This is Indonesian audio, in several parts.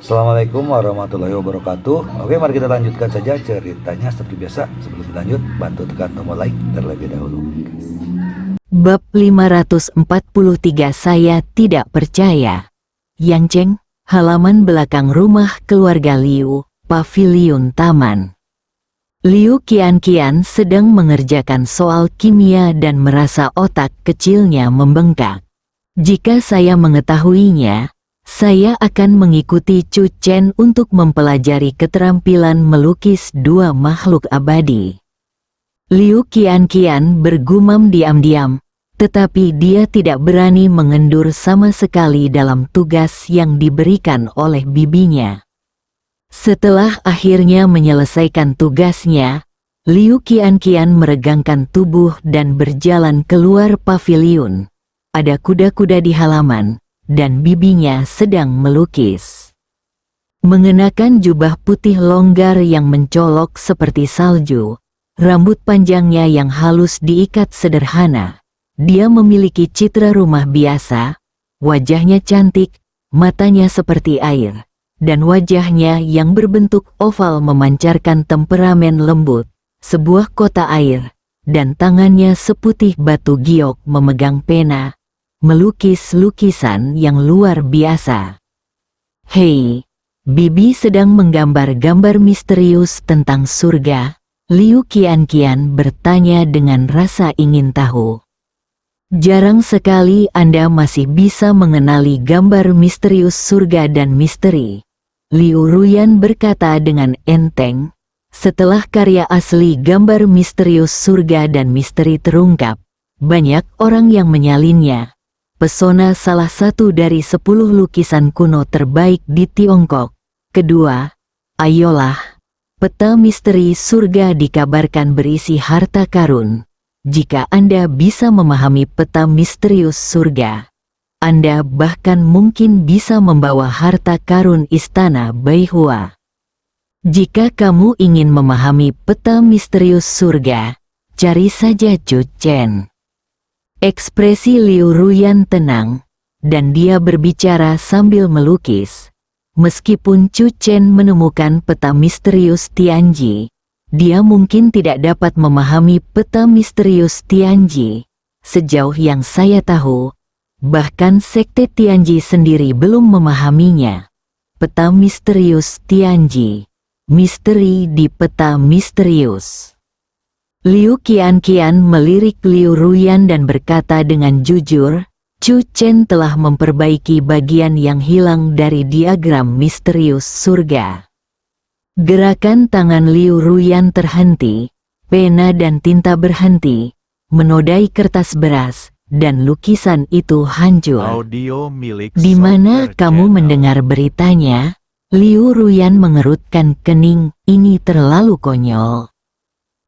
Assalamualaikum warahmatullahi wabarakatuh. Oke, mari kita lanjutkan saja ceritanya seperti biasa. Sebelum lanjut, bantu tekan tombol like terlebih dahulu. Bab 543 Saya Tidak Percaya. Yangcheng, halaman belakang rumah keluarga Liu, paviliun taman. Liu Qianqian sedang mengerjakan soal kimia dan merasa otak kecilnya membengkak. Jika saya mengetahuinya, saya akan mengikuti Chu Chen untuk mempelajari keterampilan melukis dua makhluk abadi. Liu Qianqian bergumam diam-diam, tetapi dia tidak berani mengendur sama sekali dalam tugas yang diberikan oleh bibinya. Setelah akhirnya menyelesaikan tugasnya, Liu Qianqian meregangkan tubuh dan berjalan keluar paviliun. Ada kuda-kuda di halaman, dan bibinya sedang melukis. Mengenakan jubah putih longgar yang mencolok seperti salju, rambut panjangnya yang halus diikat sederhana. Dia memiliki citra rumah biasa, wajahnya cantik, matanya seperti air, dan wajahnya yang berbentuk oval memancarkan temperamen lembut, sebuah kota air, dan tangannya seputih batu giok memegang pena, melukis lukisan yang luar biasa. Hei, bibi sedang menggambar gambar misterius tentang surga. Liu Qianqian bertanya dengan rasa ingin tahu. Jarang sekali Anda masih bisa mengenali gambar misterius surga dan misteri, Liu Ruyan berkata dengan enteng. Setelah karya asli gambar misterius surga dan misteri terungkap, banyak orang yang menyalinnya. Pesona salah satu dari 10 lukisan kuno terbaik di Tiongkok. Kedua, ayolah, peta misteri surga dikabarkan berisi harta karun. Jika Anda bisa memahami peta misterius surga, Anda bahkan mungkin bisa membawa harta karun istana Beihua. Jika kamu ingin memahami peta misterius surga, cari saja Chu Chen. Ekspresi Liu Ruyan tenang, dan dia berbicara sambil melukis. Meskipun Chu Chen menemukan peta misterius Tianji, dia mungkin tidak dapat memahami peta misterius Tianji. Sejauh yang saya tahu, bahkan sekte Tianji sendiri belum memahaminya. Peta misterius Tianji. Misteri di peta misterius. Liu Qianqian melirik Liu Ruyan dan berkata dengan jujur, Chu Chen telah memperbaiki bagian yang hilang dari diagram misterius surga. Gerakan tangan Liu Ruyan terhenti, pena dan tinta berhenti, menodai kertas beras, dan lukisan itu hancur. Audio milik Di mana Software kamu Channel. mendengar beritanya? Liu Ruyan mengerutkan kening, ini terlalu konyol.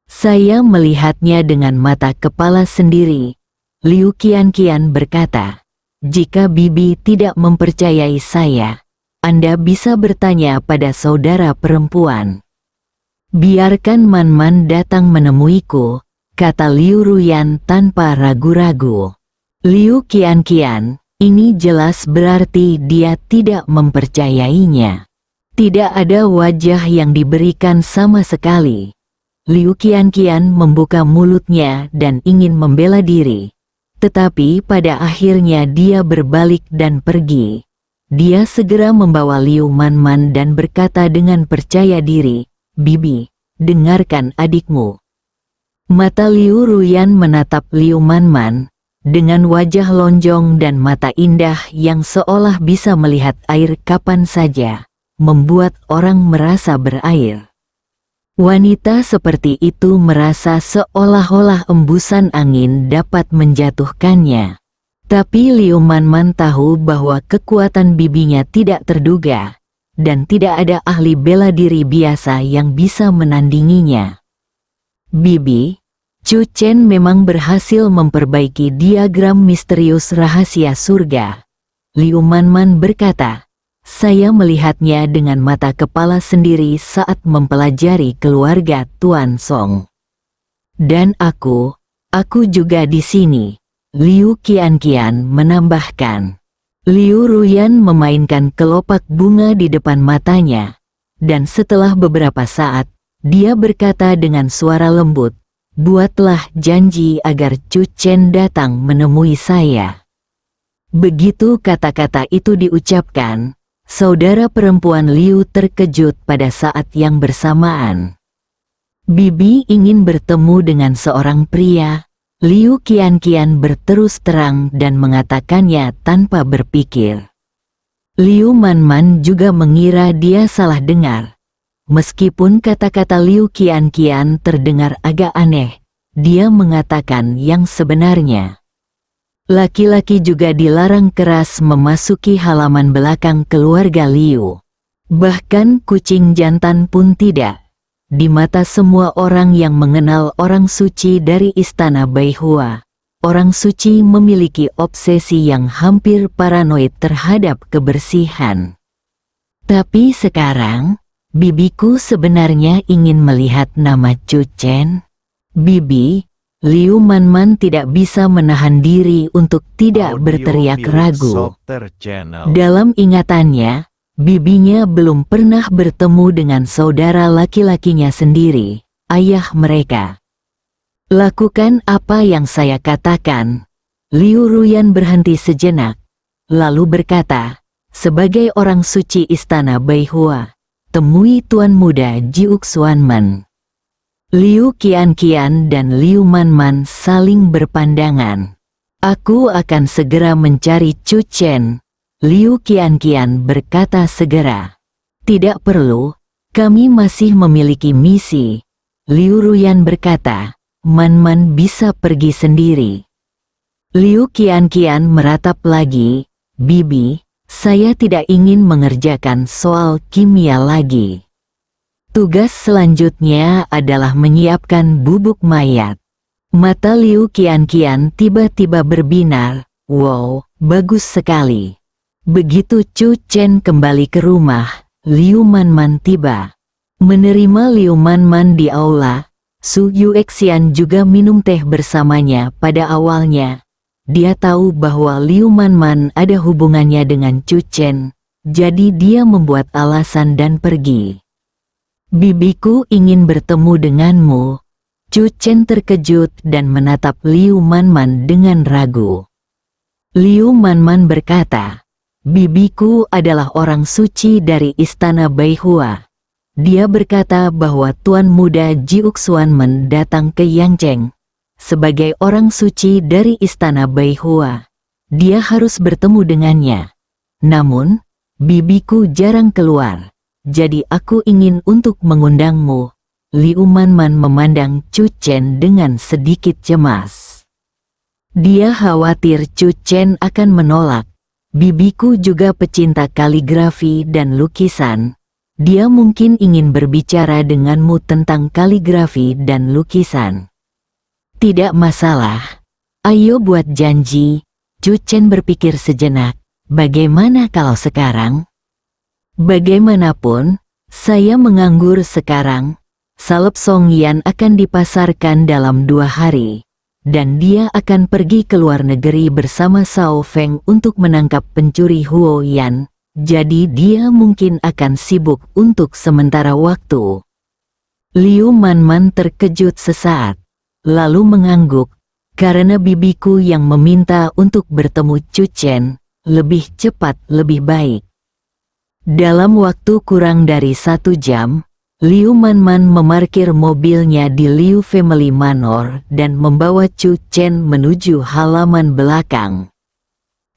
Saya melihatnya dengan mata kepala sendiri. Liu Qianqian berkata, jika bibi tidak mempercayai saya, Anda bisa bertanya pada saudara perempuan. Biarkan Man-Man datang menemuiku, kata Liu Ruyan tanpa ragu-ragu. Liu Qianqian, ini jelas berarti dia tidak mempercayainya. Tidak ada wajah yang diberikan sama sekali. Liu Qianqian membuka mulutnya dan ingin membela diri. Tetapi pada akhirnya dia berbalik dan pergi. Dia segera membawa Liu Man-Man dan berkata dengan percaya diri, Bibi, dengarkan adikmu. Mata Liu Ruyan menatap Liu Man-Man, dengan wajah lonjong dan mata indah yang seolah bisa melihat air kapan saja, membuat orang merasa berair. Wanita seperti itu merasa seolah-olah embusan angin dapat menjatuhkannya. Tapi Liu Man-Man tahu bahwa kekuatan bibinya tidak terduga, dan tidak ada ahli bela diri biasa yang bisa menandinginya. Bibi, Chu Chen memang berhasil memperbaiki diagram misterius rahasia surga. Liu Man-Man berkata, saya melihatnya dengan mata kepala sendiri saat mempelajari keluarga Tuan Song. Dan aku juga di sini, Liu Qianqian menambahkan. Liu Ruyan memainkan kelopak bunga di depan matanya, dan setelah beberapa saat, dia berkata dengan suara lembut, "Buatlah janji agar Chu Chen datang menemui saya." Begitu kata-kata itu diucapkan, saudara perempuan Liu terkejut pada saat yang bersamaan. Bibi ingin bertemu dengan seorang pria. Liu Qianqian berterus terang dan mengatakannya tanpa berpikir. Liu Manman juga mengira dia salah dengar. Meskipun kata-kata Liu Qianqian terdengar agak aneh, dia mengatakan yang sebenarnya. Laki-laki juga dilarang keras memasuki halaman belakang keluarga Liu. Bahkan kucing jantan pun tidak. Di mata semua orang yang mengenal orang suci dari Istana Beihua, orang suci memiliki obsesi yang hampir paranoid terhadap kebersihan. Tapi sekarang, bibiku sebenarnya ingin melihat nama Chu Chen. Bibi, Liu Manman tidak bisa menahan diri untuk tidak berteriak ragu. Dalam ingatannya, bibinya belum pernah bertemu dengan saudara laki-lakinya sendiri, ayah mereka. "Lakukan apa yang saya katakan." Liu Ruyan berhenti sejenak, lalu berkata, "Sebagai orang suci Istana Beihua, temui Tuan Muda Jiuk Xuanmen." Liu Qianqian dan Liu Manman saling berpandangan. "Aku akan segera mencari Chu Chen," Liu Qianqian berkata segera. "Tidak perlu, kami masih memiliki misi," Liu Ruyan berkata. "Manman bisa pergi sendiri." Liu Qianqian meratap lagi, "Bibi, saya tidak ingin mengerjakan soal kimia lagi. Tugas selanjutnya adalah menyiapkan bubuk mayat." Mata Liu Qianqian tiba-tiba berbinar. "Wow, bagus sekali." Begitu Chu Chen kembali ke rumah, Liu Manman tiba. Menerima Liu Manman di aula, Su Yuexian juga minum teh bersamanya pada awalnya. Dia tahu bahwa Liu Manman ada hubungannya dengan Chu Chen, jadi dia membuat alasan dan pergi. "Bibiku ingin bertemu denganmu." Chu Chen terkejut dan menatap Liu Manman dengan ragu. Liu Manman berkata, "Bibiku adalah orang suci dari Istana Beihua." Dia berkata bahwa Tuan Muda Jiuk Xuanmen datang ke Yangcheng. Sebagai orang suci dari Istana Beihua, dia harus bertemu dengannya. Namun, bibiku jarang keluar, jadi aku ingin untuk mengundangmu. Liu Manman memandang Chu Chen dengan sedikit cemas. Dia khawatir Chu Chen akan menolak. "Bibiku juga pecinta kaligrafi dan lukisan. Dia mungkin ingin berbicara denganmu tentang kaligrafi dan lukisan." "Tidak masalah. Ayo buat janji." Chu Chen berpikir sejenak. "Bagaimana kalau sekarang?" "Bagaimanapun, saya menganggur sekarang. Salep Song Yan akan dipasarkan dalam 2 hari. Dan dia akan pergi ke luar negeri bersama Sao Feng untuk menangkap pencuri Huo Yan, jadi dia mungkin akan sibuk untuk sementara waktu." Liu Manman terkejut sesaat, lalu mengangguk, "Karena bibiku yang meminta untuk bertemu Chu Chen, lebih cepat lebih baik." Dalam waktu kurang dari 1 jam, Liu Manman memarkir mobilnya di Liu Family Manor dan membawa Chu Chen menuju halaman belakang.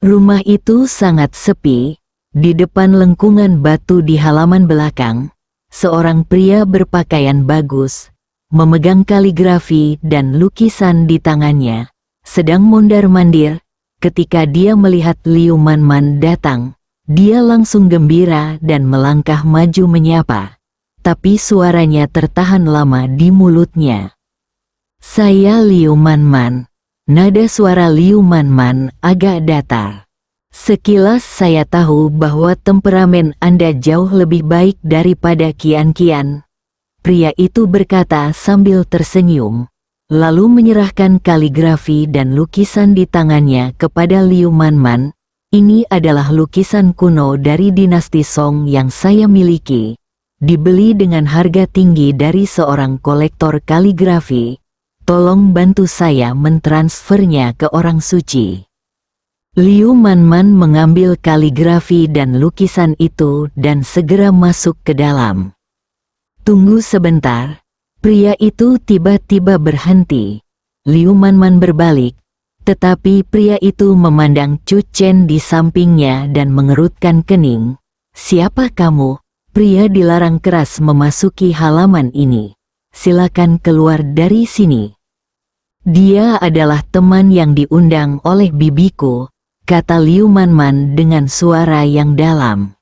Rumah itu sangat sepi. Di depan lengkungan batu di halaman belakang, seorang pria berpakaian bagus, memegang kaligrafi dan lukisan di tangannya, sedang mondar-mandir. Ketika dia melihat Liu Manman datang, dia langsung gembira dan melangkah maju menyapa. Tapi suaranya tertahan lama di mulutnya. "Saya Liu Manman." Nada suara Liu Manman agak datar. "Sekilas saya tahu bahwa temperamen Anda jauh lebih baik daripada Qianqian." Pria itu berkata sambil tersenyum, lalu menyerahkan kaligrafi dan lukisan di tangannya kepada Liu Manman. Ini adalah lukisan kuno dari dinasti Song yang saya miliki. Dibeli dengan harga tinggi dari seorang kolektor kaligrafi. Tolong bantu saya mentransfernya ke orang suci. Liu Manman mengambil kaligrafi dan lukisan itu dan segera masuk ke dalam. Tunggu sebentar. Pria itu tiba-tiba berhenti. Liu Manman berbalik. Tetapi pria itu memandang Chu Chen di sampingnya dan mengerutkan kening. Siapa kamu? Pria dilarang keras memasuki halaman ini. Silakan keluar dari sini. Dia adalah teman yang diundang oleh bibiku, kata Liu Manman dengan suara yang dalam.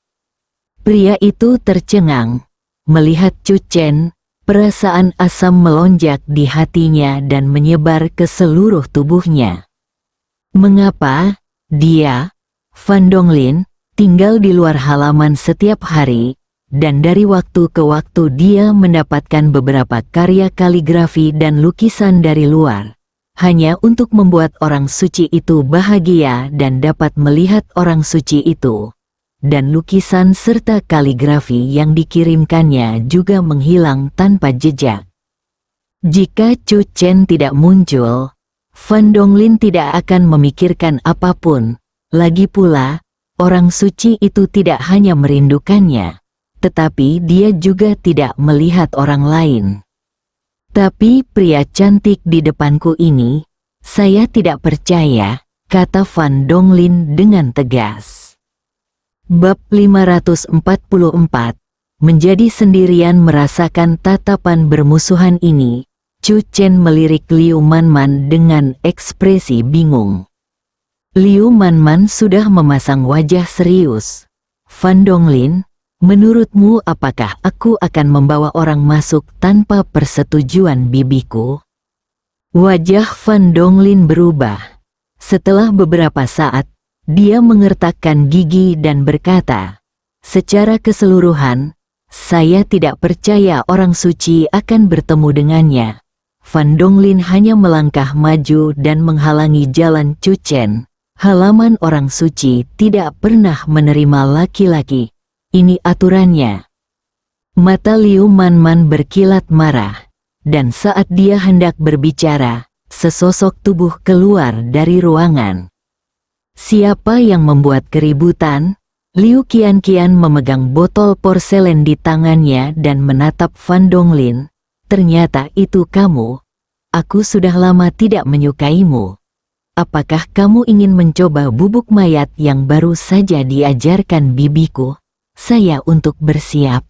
Pria itu tercengang. Melihat Chu Chen, perasaan asam melonjak di hatinya dan menyebar ke seluruh tubuhnya. Mengapa dia, Fan Donglin, tinggal di luar halaman setiap hari, dan dari waktu ke waktu dia mendapatkan beberapa karya kaligrafi dan lukisan dari luar, hanya untuk membuat orang suci itu bahagia dan dapat melihat orang suci itu. Dan lukisan serta kaligrafi yang dikirimkannya juga menghilang tanpa jejak. Jika Chu Chen tidak muncul, Fan Donglin tidak akan memikirkan apapun. Lagi pula, orang suci itu tidak hanya merindukannya, tetapi dia juga tidak melihat orang lain. Tapi pria cantik di depanku ini, saya tidak percaya, kata Fan Donglin dengan tegas. Bab 544, menjadi sendirian merasakan tatapan bermusuhan ini. Chu Chen melirik Liu Manman dengan ekspresi bingung. Liu Manman sudah memasang wajah serius. Fan Donglin, menurutmu apakah aku akan membawa orang masuk tanpa persetujuan bibiku? Wajah Fan Donglin berubah. Setelah beberapa saat, dia mengertakkan gigi dan berkata, secara keseluruhan, saya tidak percaya orang suci akan bertemu dengannya. Fan Donglin hanya melangkah maju dan menghalangi jalan Chu Chen. Halaman orang suci tidak pernah menerima laki-laki. Ini aturannya. Mata Liu Manman berkilat marah. Dan saat dia hendak berbicara, sesosok tubuh keluar dari ruangan. Siapa yang membuat keributan? Liu Qianqian memegang botol porselen di tangannya dan menatap Fan Donglin. Ternyata itu kamu. Aku sudah lama tidak menyukaimu. Apakah kamu ingin mencoba bubuk mayat yang baru saja diajarkan bibiku? Saya untuk bersiap.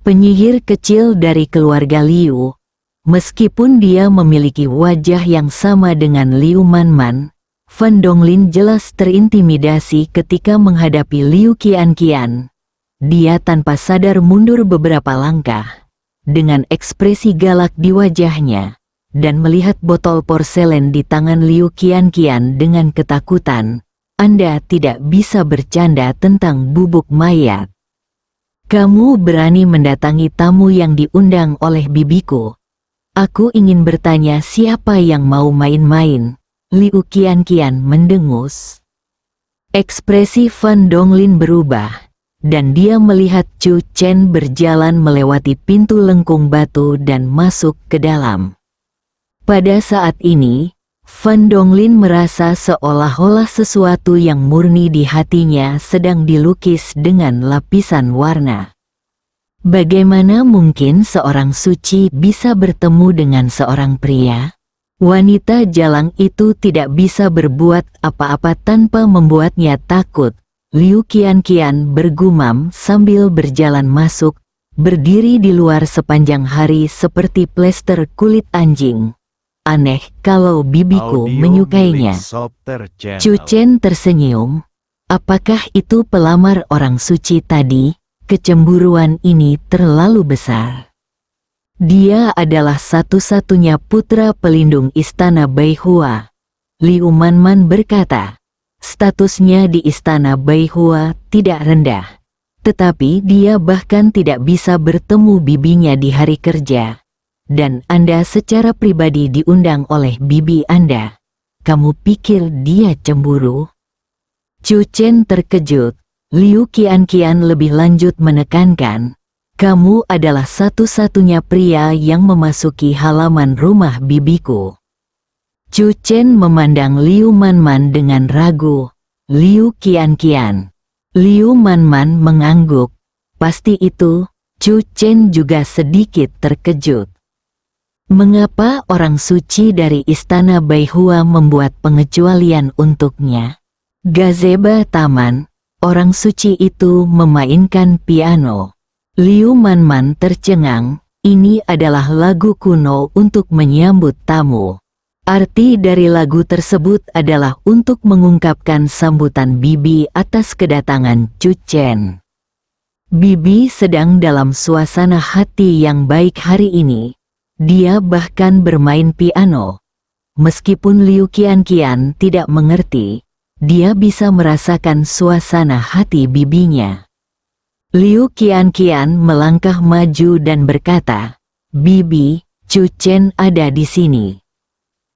Penyihir kecil dari keluarga Liu. Meskipun dia memiliki wajah yang sama dengan Liu Manman, Fan Donglin jelas terintimidasi ketika menghadapi Liu Qianqian. Dia tanpa sadar mundur beberapa langkah, dengan ekspresi galak di wajahnya, dan melihat botol porselen di tangan Liu Qianqian dengan ketakutan. Anda tidak bisa bercanda tentang bubuk mayat. Kamu berani mendatangi tamu yang diundang oleh bibiku. Aku ingin bertanya siapa yang mau main-main. Liu Qianqian mendengus. Ekspresi Fan Donglin berubah, dan dia melihat Chu Chen berjalan melewati pintu lengkung batu dan masuk ke dalam. Pada saat ini, Fan Donglin merasa seolah-olah sesuatu yang murni di hatinya sedang dilukis dengan lapisan warna. Bagaimana mungkin seorang suci bisa bertemu dengan seorang pria? Wanita jalang itu tidak bisa berbuat apa-apa tanpa membuatnya takut. Liu Qianqian bergumam sambil berjalan masuk, berdiri di luar sepanjang hari seperti plester kulit anjing. Aneh kalau bibiku menyukainya. Chu Chen tersenyum. Apakah itu pelamar orang suci tadi? Kecemburuan ini terlalu besar. Dia adalah satu-satunya putra pelindung istana Beihua. Liu Manman berkata, statusnya di istana Beihua tidak rendah. Tetapi dia bahkan tidak bisa bertemu bibinya di hari kerja. Dan Anda secara pribadi diundang oleh bibi Anda. Kamu pikir dia cemburu? Chu Chen terkejut. Liu Qianqian lebih lanjut menekankan, kamu adalah satu-satunya pria yang memasuki halaman rumah bibiku. Chu Chen memandang Liu Manman dengan ragu. Liu Qianqian. Liu Manman mengangguk. Pasti itu. Chu Chen juga sedikit terkejut. Mengapa orang suci dari istana Beihua membuat pengecualian untuknya? Gazeba taman. Orang suci itu memainkan piano. Liu Manman tercengang, ini adalah lagu kuno untuk menyambut tamu. Arti dari lagu tersebut adalah untuk mengungkapkan sambutan Bibi atas kedatangan Chu Chen. Bibi sedang dalam suasana hati yang baik hari ini. Dia bahkan bermain piano. Meskipun Liu Qianqian tidak mengerti, dia bisa merasakan suasana hati bibinya. Liu Qianqian melangkah maju dan berkata, Bibi, Chu Chen ada di sini.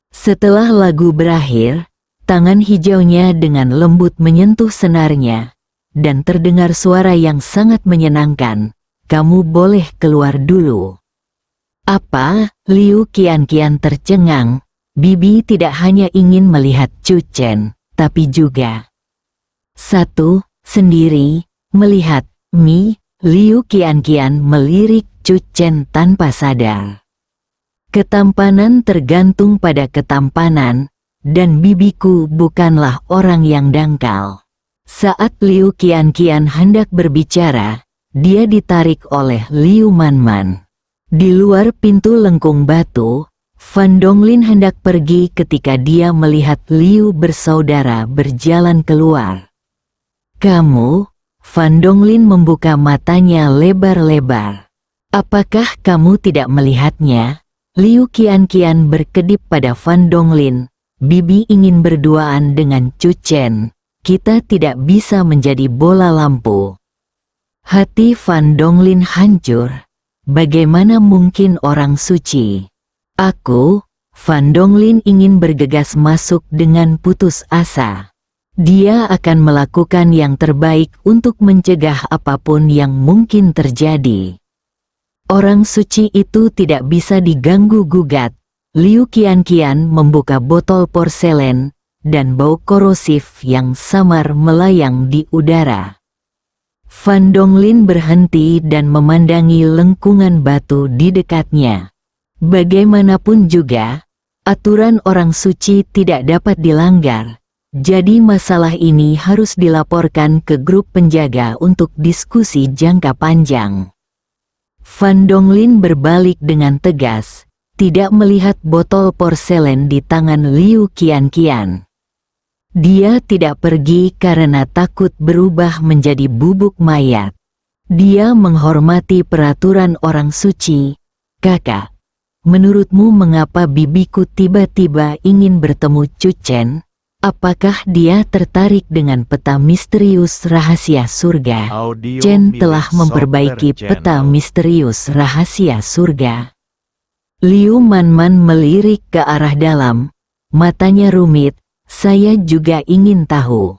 Setelah lagu berakhir, tangan hijaunya dengan lembut menyentuh senarnya, dan terdengar suara yang sangat menyenangkan, kamu boleh keluar dulu. Apa? Liu Qianqian tercengang, Bibi tidak hanya ingin melihat Chu Chen, tapi juga sendiri, melihat Mi. Liu Qianqian melirik Chu Chen tanpa sadar. Ketampanan tergantung pada ketampanan, dan bibiku bukanlah orang yang dangkal. Saat Liu Qianqian hendak berbicara, dia ditarik oleh Liu Manman. Di luar pintu lengkung batu, Fan Donglin hendak pergi ketika dia melihat Liu bersaudara berjalan keluar. Kamu? Fan Donglin membuka matanya lebar-lebar. Apakah kamu tidak melihatnya? Liu Qianqian berkedip pada Fan Donglin. Bibi ingin berduaan dengan Chu Chen. Kita tidak bisa menjadi bola lampu. Hati Fan Donglin hancur. Bagaimana mungkin orang suci? Aku, Fan Donglin ingin bergegas masuk dengan putus asa. Dia akan melakukan yang terbaik untuk mencegah apapun yang mungkin terjadi. Orang suci itu tidak bisa diganggu-gugat. Liu Qianqian membuka botol porselen, dan bau korosif yang samar melayang di udara. Fan Donglin berhenti dan memandangi lengkungan batu di dekatnya. Bagaimanapun juga, aturan orang suci tidak dapat dilanggar, jadi masalah ini harus dilaporkan ke grup penjaga untuk diskusi jangka panjang. Fan Donglin berbalik dengan tegas, tidak melihat botol porselen di tangan Liu Qianqian. Dia tidak pergi karena takut berubah menjadi bubuk mayat. Dia menghormati peraturan orang suci. Kakak, menurutmu mengapa bibiku tiba-tiba ingin bertemu Chu Chen? Apakah dia tertarik dengan peta misterius rahasia surga? Chen telah memperbaiki peta misterius rahasia surga. Liu Manman melirik ke arah dalam, matanya rumit. Saya juga ingin tahu.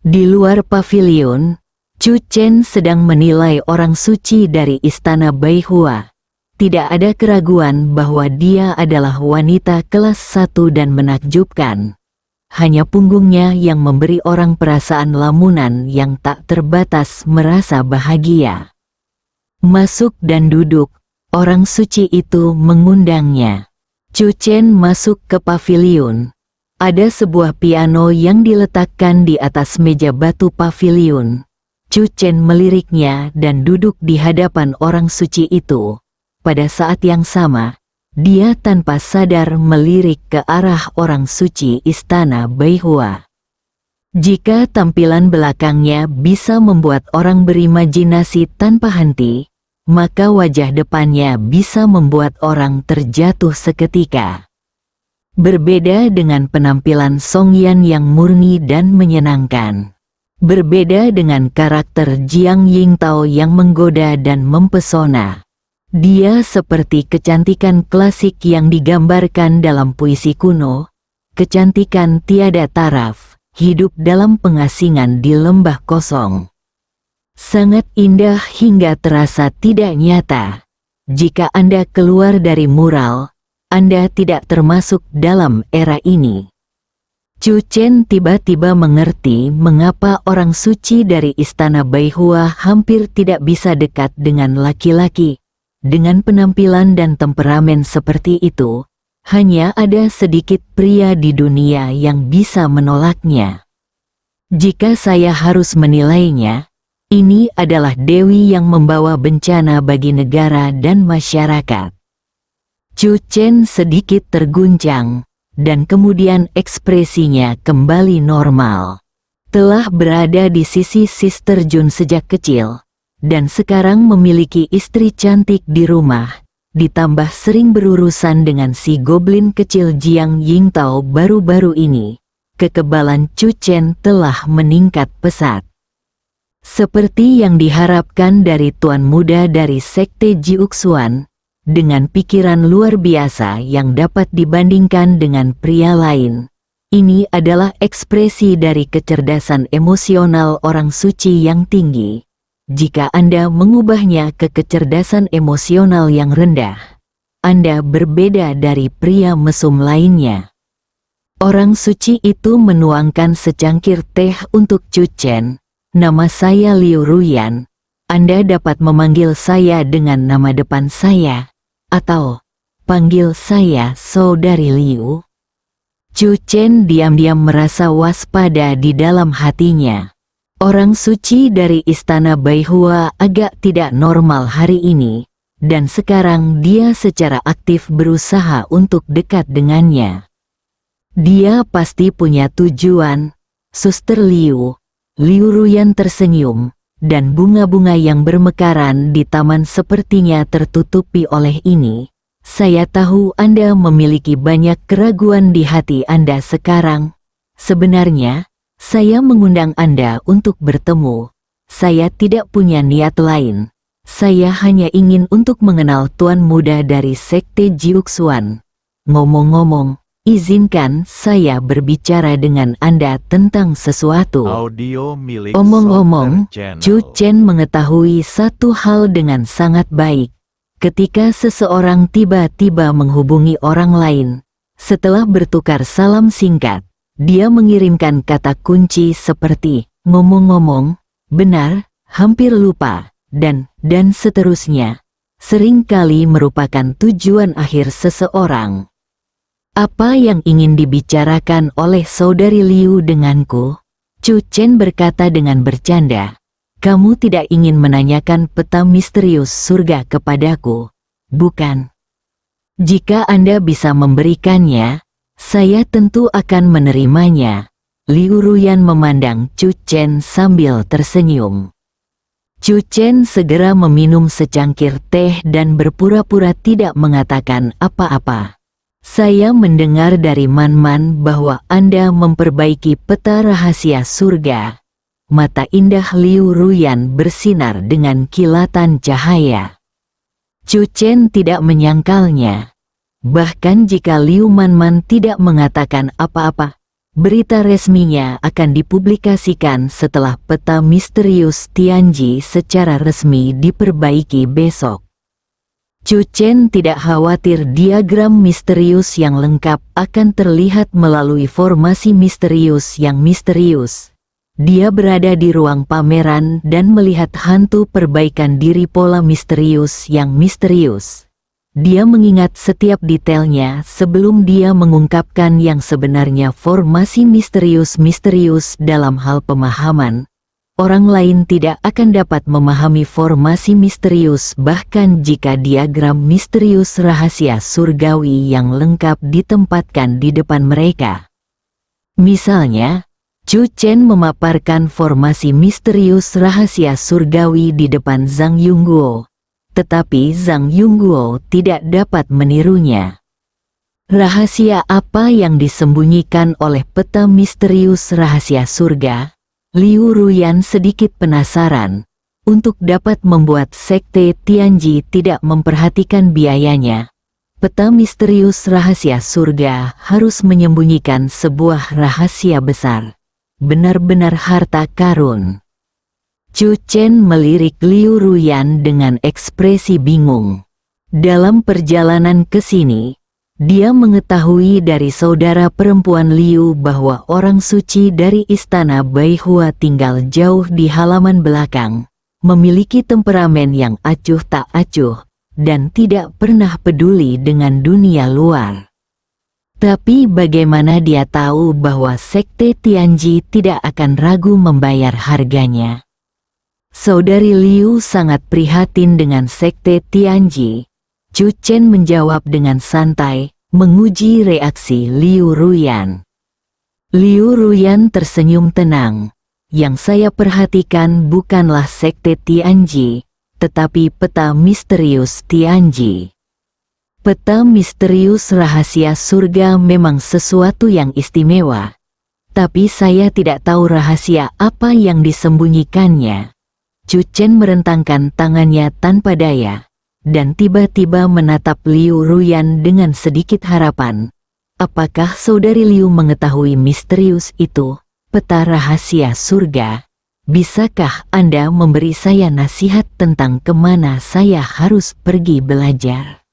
Di luar pavilion, Chu Chen sedang menilai orang suci dari istana Beihua. Tidak ada keraguan bahwa dia adalah wanita kelas 1 dan menakjubkan. Hanya punggungnya yang memberi orang perasaan lamunan yang tak terbatas merasa bahagia. Masuk dan duduk, orang suci itu mengundangnya. Chu Chen masuk ke pavilion. Ada sebuah piano yang diletakkan di atas meja batu pavilion. Chu Chen meliriknya dan duduk di hadapan orang suci itu. Pada saat yang sama, dia tanpa sadar melirik ke arah orang suci istana Beihua. Jika tampilan belakangnya bisa membuat orang berimajinasi tanpa henti, maka wajah depannya bisa membuat orang terjatuh seketika. Berbeda dengan penampilan Song Yan yang murni dan menyenangkan. Berbeda dengan karakter Jiang Yingtao yang menggoda dan mempesona. Dia seperti kecantikan klasik yang digambarkan dalam puisi kuno, kecantikan tiada taraf, hidup dalam pengasingan di lembah kosong. Sangat indah hingga terasa tidak nyata. Jika Anda keluar dari mural, Anda tidak termasuk dalam era ini. Chu Chen tiba-tiba mengerti mengapa orang suci dari istana Beihua hampir tidak bisa dekat dengan laki-laki. Dengan penampilan dan temperamen seperti itu, hanya ada sedikit pria di dunia yang bisa menolaknya. Jika saya harus menilainya, ini adalah dewi yang membawa bencana bagi negara dan masyarakat. Chu Chen sedikit terguncang, dan kemudian ekspresinya kembali normal. Telah berada di sisi Sister Jun sejak kecil, dan sekarang memiliki istri cantik di rumah, ditambah sering berurusan dengan si goblin kecil Jiang Yingtao baru-baru ini. Kekebalan Chu Chen telah meningkat pesat. Seperti yang diharapkan dari tuan muda dari Sekte Jiuxuan, dengan pikiran luar biasa yang dapat dibandingkan dengan pria lain. Ini adalah ekspresi dari kecerdasan emosional orang suci yang tinggi. Jika Anda mengubahnya ke kecerdasan emosional yang rendah, Anda berbeda dari pria mesum lainnya. Orang suci itu menuangkan secangkir teh untuk Chu Chen. Nama saya Liu Ruyan. Anda dapat memanggil saya dengan nama depan saya, atau panggil saya Saudari Liu. Chu Chen diam-diam merasa waspada di dalam hatinya. Orang suci dari istana Beihua agak tidak normal hari ini, dan sekarang dia secara aktif berusaha untuk dekat dengannya. Dia pasti punya tujuan. Suster Liu. Liu Ruyan tersenyum, dan bunga-bunga yang bermekaran di taman sepertinya tertutupi oleh ini. Saya tahu Anda memiliki banyak keraguan di hati Anda sekarang. Sebenarnya, saya mengundang Anda untuk bertemu. Saya tidak punya niat lain. Saya hanya ingin untuk mengenal tuan muda dari Sekte Jiuxuan. Ngomong-ngomong, izinkan saya berbicara dengan Anda tentang sesuatu. Audio milik Omong-omong, Software Channel. Chu Chen mengetahui satu hal dengan sangat baik. Ketika seseorang tiba-tiba menghubungi orang lain, setelah bertukar salam singkat, dia mengirimkan kata kunci seperti, ngomong-ngomong, benar, hampir lupa, dan seterusnya. Seringkali merupakan tujuan akhir seseorang. Apa yang ingin dibicarakan oleh Saudari Liu denganku? Chu Chen berkata dengan bercanda. Kamu tidak ingin menanyakan peta misterius surga kepadaku, bukan? Jika Anda bisa memberikannya, saya tentu akan menerimanya. Liu Ruyan memandang Chu Chen sambil tersenyum. Chu Chen segera meminum secangkir teh dan berpura-pura tidak mengatakan apa-apa. Saya mendengar dari Man-Man bahwa Anda memperbaiki peta rahasia surga. Mata indah Liu Ruyan bersinar dengan kilatan cahaya. Chu Chen tidak menyangkalnya. Bahkan jika Liu Man-Man tidak mengatakan apa-apa, berita resminya akan dipublikasikan setelah peta misterius Tianji secara resmi diperbaiki besok. Chu Chen tidak khawatir diagram misterius yang lengkap akan terlihat melalui formasi misterius yang misterius. Dia berada di ruang pameran dan melihat hantu perbaikan diri pola misterius yang misterius. Dia mengingat setiap detailnya sebelum dia mengungkapkan yang sebenarnya formasi misterius dalam hal pemahaman. Orang lain tidak akan dapat memahami formasi misterius bahkan jika diagram misterius rahasia surgawi yang lengkap ditempatkan di depan mereka. Misalnya, Chu Chen memaparkan formasi misterius rahasia surgawi di depan Zhang Yongguo, tetapi Zhang Yongguo tidak dapat menirunya. Rahasia apa yang disembunyikan oleh peta misterius rahasia surga? Liu Ruyan sedikit penasaran. Untuk dapat membuat Sekte Tianji tidak memperhatikan biayanya, peta misterius rahasia surga harus menyembunyikan sebuah rahasia besar. benar-benar harta karun. Chu Chen melirik Liu Ruyan dengan ekspresi bingung. Dalam perjalanan ke sini, dia mengetahui dari saudara perempuan Liu bahwa orang suci dari istana Baihua tinggal jauh di halaman belakang, memiliki temperamen yang acuh tak acuh, dan tidak pernah peduli dengan dunia luar. Tapi bagaimana dia tahu bahwa Sekte Tianji tidak akan ragu membayar harganya? Saudari Liu sangat prihatin dengan Sekte Tianji. Chu Chen menjawab dengan santai, menguji reaksi Liu Ruyan. Liu Ruyan tersenyum tenang. Yang saya perhatikan bukanlah Sekte Tianji, tetapi peta misterius Tianji. Peta misterius rahasia surga memang sesuatu yang istimewa. Tapi saya tidak tahu rahasia apa yang disembunyikannya. Chu Chen merentangkan tangannya tanpa daya, dan tiba-tiba menatap Liu Ruyan dengan sedikit harapan. Apakah saudari Liu mengetahui misterius itu, peta rahasia surga? Bisakah Anda memberi saya nasihat tentang kemana saya harus pergi belajar?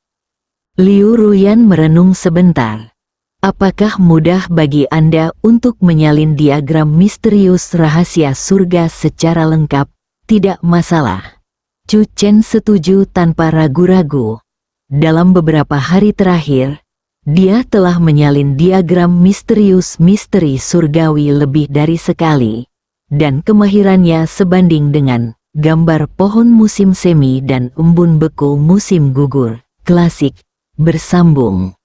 Liu Ruyan merenung sebentar. Apakah mudah bagi Anda untuk menyalin diagram misterius rahasia surga secara lengkap? Tidak masalah. Chu Chen setuju tanpa ragu-ragu. Dalam beberapa hari terakhir, dia telah menyalin diagram misterius misteri surgawi lebih dari sekali, dan kemahirannya sebanding dengan gambar pohon musim semi dan embun beku musim gugur, klasik, bersambung.